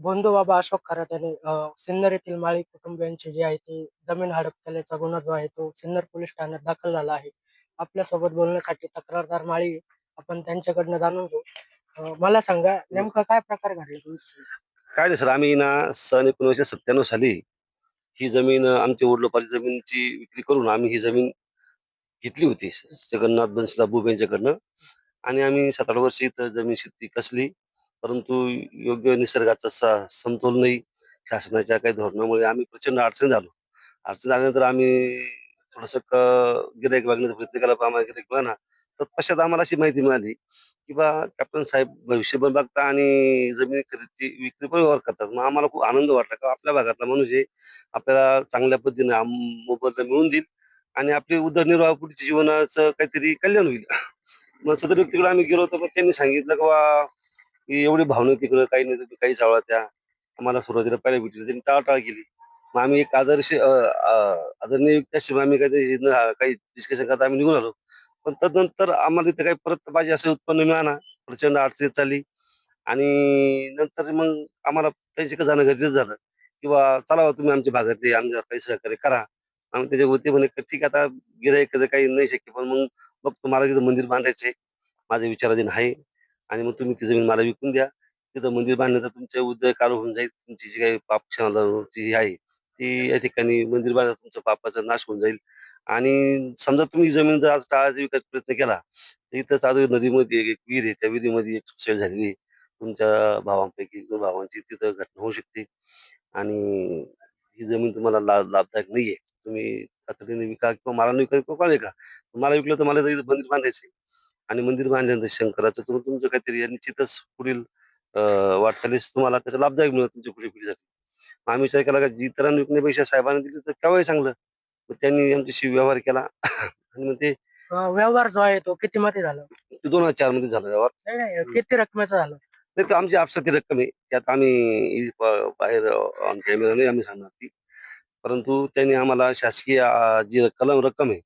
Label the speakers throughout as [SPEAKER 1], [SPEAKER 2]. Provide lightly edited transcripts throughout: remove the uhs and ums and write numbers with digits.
[SPEAKER 1] बंधू-बाबा अशोक खरात यांनी सिन्नर येथील माळी कुटुंबियांची जी आहे ती जमीन हडप केल्याचा गुन्हा जो आहे तो सिन्नर पोलीस ठाण्यात दाखल झाला आहे. आपल्यासोबत बोलण्यासाठी तक्रारदार माळी आपण त्यांच्याकडनं जाणून घेऊ. मला सांगा नेमका काय प्रकार घडला तुमच्यासोबत?
[SPEAKER 2] काय नाही सर, आम्ही ना सन 1997 साली ही जमीन आमच्या वडिलोपार्जित जमीनची विक्री करून आम्ही ही जमीन घेतली होती जगन्नाथ बन्सीलाल बुब यांच्याकडनं. आणि आम्ही 7-8 वर्ष इथं जमीन शेती कसली. परंतु योग्य निसर्गाचा समतोल नाही. शासनाच्या काही धोरणामुळे आम्ही प्रचंड अडचणीत झालो. अडचणीत आल्यानंतर आम्ही थोडंसं गिऱ्हाईक बघण्याचा प्रयत्न केला, पण आम्हाला गिऱ्हाईक मिळेना. तर पश्चात आम्हाला अशी माहिती मिळाली, की कॅप्टन साहेब भविष्य पण बघता आणि जमीन खरेदी विक्री पण व्यवहार करतात. मग आम्हाला खूप आनंद वाटला, की आपल्या भागातला माणूस आहे आपल्याला चांगल्या पद्धतीने मोबदला मिळवून देईल आणि आपली उदरनिर्वाह पुढच्या जीवनाचं काहीतरी कल्याण होईल. मग सदर व्यक्तीकडे आम्ही गेलो होतो, मग त्यांनी सांगितलं की एवढी भावना तिकडं काही नाही, तुम्ही काही चावला त्या. आम्हाला सुरुवातीला पहिल्या भेटीला त्यांनी टाळाटाळ केली. मग आम्ही एक आदरणीय व्यक्ती असल्यामुळे आम्ही काही डिस्कशन करता आम्ही निघून आलो. पण तदनंतर आम्हाला इथे काही परत पाहिजे असं उत्पन्न मिळालं. प्रचंड अडचणीत चालली. आणि नंतर मग आम्हाला त्यांच्याकडे जाणं गरजेचं झालं, किंवा चला बा तुम्ही आमच्या भागातले आमच्या काही सहकार्य करा. आम्ही त्याच्यावरती म्हणे ठीक आहे, आता गिऱ्हाईक काही नाही शक्य, पण मग बघतो मला तिथं मंदिर बांधायचंय. माझ्या विचाराधीन आहे. आणि मग तुम्ही ती जमीन मला विकून द्या. तिथं मंदिर बांधलं तर तुमचे उद्योग काळ होऊन जाईल. तुमची जी काही पाप क्षमाची आहे, ती या ठिकाणी मंदिर बांधल्यावर तुमचा पापाचा नाश होऊन जाईल. आणि समजा तुम्ही जमीन जर आज टाळायचा विकायचा प्रयत्न केला, तर इथं चालू नदीमध्ये एक विहीर आहे. त्या विहिरीमध्ये एक सुसाईड झालेली आहे. तुमच्या भावांपैकी 2 भावांची तिथं घटना होऊ शकते. आणि ही जमीन तुम्हाला लाभदायक नाहीये. तुम्ही तातडीने विका किंवा मला विका किंवा कोणाला विका. मला विकलं तर मला इथं मंदिर बांधायचंय. आणि मंदिर बांधल्यानंतर शंकराचं तुम्ही तुमचं काहीतरी निश्चितच पुढील वाटचालीस तुम्हाला त्याचा लाभदायक मिळेल तुमच्या पुढील पिढीसाठी. मग आम्ही विचार केला, की इतरांना विकण्यापेक्षा साहेबांना दिली तर केव्हाही चांगलं. मग त्यांनी आमच्याशी व्यवहार केला. आणि मग ते
[SPEAKER 1] व्यवहार जो आहे तो कितीमध्ये झाला?
[SPEAKER 2] 2004 मध्ये झाला व्यवहार.
[SPEAKER 1] नाही, नाही. किती रकमेचा झाला?
[SPEAKER 2] नाही, तर आमची आपसाची रक्कम आहे. त्यात आम्ही बाहेर कॅमेरा नाही आम्ही सांगणार ती. परंतु त्यांनी आम्हाला शासकीय जी कलम रक्कम आहे,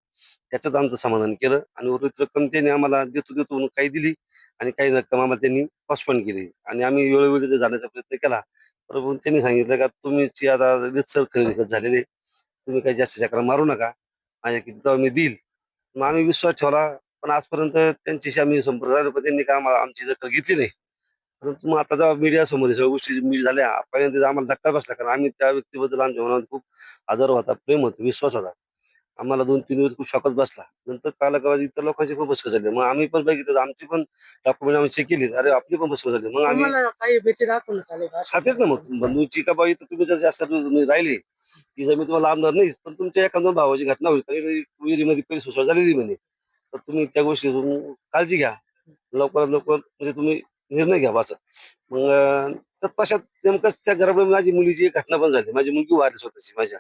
[SPEAKER 2] त्याच्यात आमचं समाधान केलं. आणि उर्वरित रक्कम त्यांनी आम्हाला देतो म्हणून काही दिली आणि काही रक्कम आम्हाला त्यांनी पोस्टपोन केली. आणि आम्ही वेळोवेळी ते जाण्याचा प्रयत्न केला. परंतु त्यांनी सांगितलं, का तुमची आता रीतसर खरेदी झालेली आहे. तुम्ही काही जास्त चकरा मारू नका. माझ्या किती तेव्हा मी देईल. मग आम्ही विश्वास ठेवला. पण आजपर्यंत त्यांच्याशी आम्ही संपर्क साधला, पण त्यांनी काय आम्हाला आमची दखल घेतली नाही. परंतु मग आता जेव्हा मीडियासमोर सगळ्या गोष्टी झाल्या, पहिल्यांदा आम्हाला धक्का बसला. कारण आम्ही त्या व्यक्तीबद्दल आमच्या मनात खूप आदर होता, प्रेम होतं, विश्वास होता. आम्हाला 2-3 दिवस खूप शॉकच बसला. नंतर कळालं का इतर लोकांची पण फसवणूक झाली. मग आम्ही पण बघितलं, आमची पण डॉक्युमेंट आम्ही चेक केली. अरे आपली पण फसवणूक झाली. मग आम्ही
[SPEAKER 1] तुम्हाला काही भीती दाखवण्यात आली का?
[SPEAKER 2] खातेच ना, मग बंधूची का बाई, तर तुम्ही जर जास्त तुम्ही राहिले, ती जमीन तुम्हाला लाभणार नाही. पण तुमच्या एखाद्या भावाची घटना होईल, विहिरीमध्ये पहिली सुसळ झालेली म्हणे. तर तुम्ही त्या गोष्टीतून काळजी घ्या. लवकरात लवकर म्हणजे तुम्ही निर्णय घ्या असं. मग तत्पश्चात नेमकंच त्या घरामध्ये माझी मुलीची एक घटना पण झाली. माझी मुलगी वारली स्वतःची माझ्या.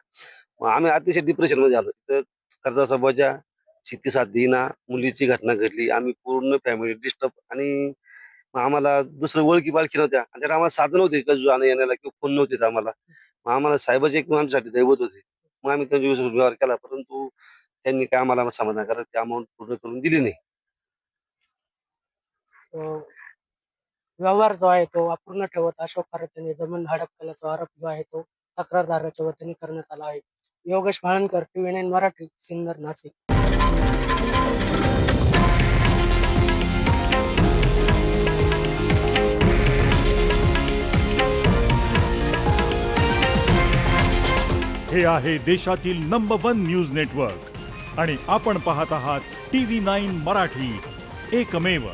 [SPEAKER 2] मग आम्ही अतिशय डिप्रेशनमध्ये आलो. तर कर्जाचा बोजा, शेती साथ देईना, मुलीची घटना घडली. आम्ही पूर्ण फॅमिली डिस्टर्ब. आणि मग आम्हाला दुसरं ओळखी-पाळखी नव्हत्या आणि त्यात आम्हाला साधन नव्हते जाण्या-येण्याला किंवा फोन नव्हते आम्हाला. मग आम्हाला साहेबाचे एक आमच्यासाठी दैवत होते. मग आम्ही त्यांच्याविषयी व्यवहार केला. परंतु त्यांनी काय आम्हाला समाधानकारक ती अमाउंट पूर्ण करून दिली नाही.
[SPEAKER 1] अ, व्यवहार जो आहे तो अपूर्ण ठेवत अशोक खरात यांनी जमीन हडप केल्याचा आरोप जो आहे तो तक्रारदाराच्या वतीने करण्यात आला आहे. योगेश म्हाळणकर, TV9 मराठी, सिन्नर, नाशिक.
[SPEAKER 3] हे आहे देशातील नंबर 1 न्यूज नेटवर्क आणि आपण पाहत आहात TV9 मराठी, एकमेव.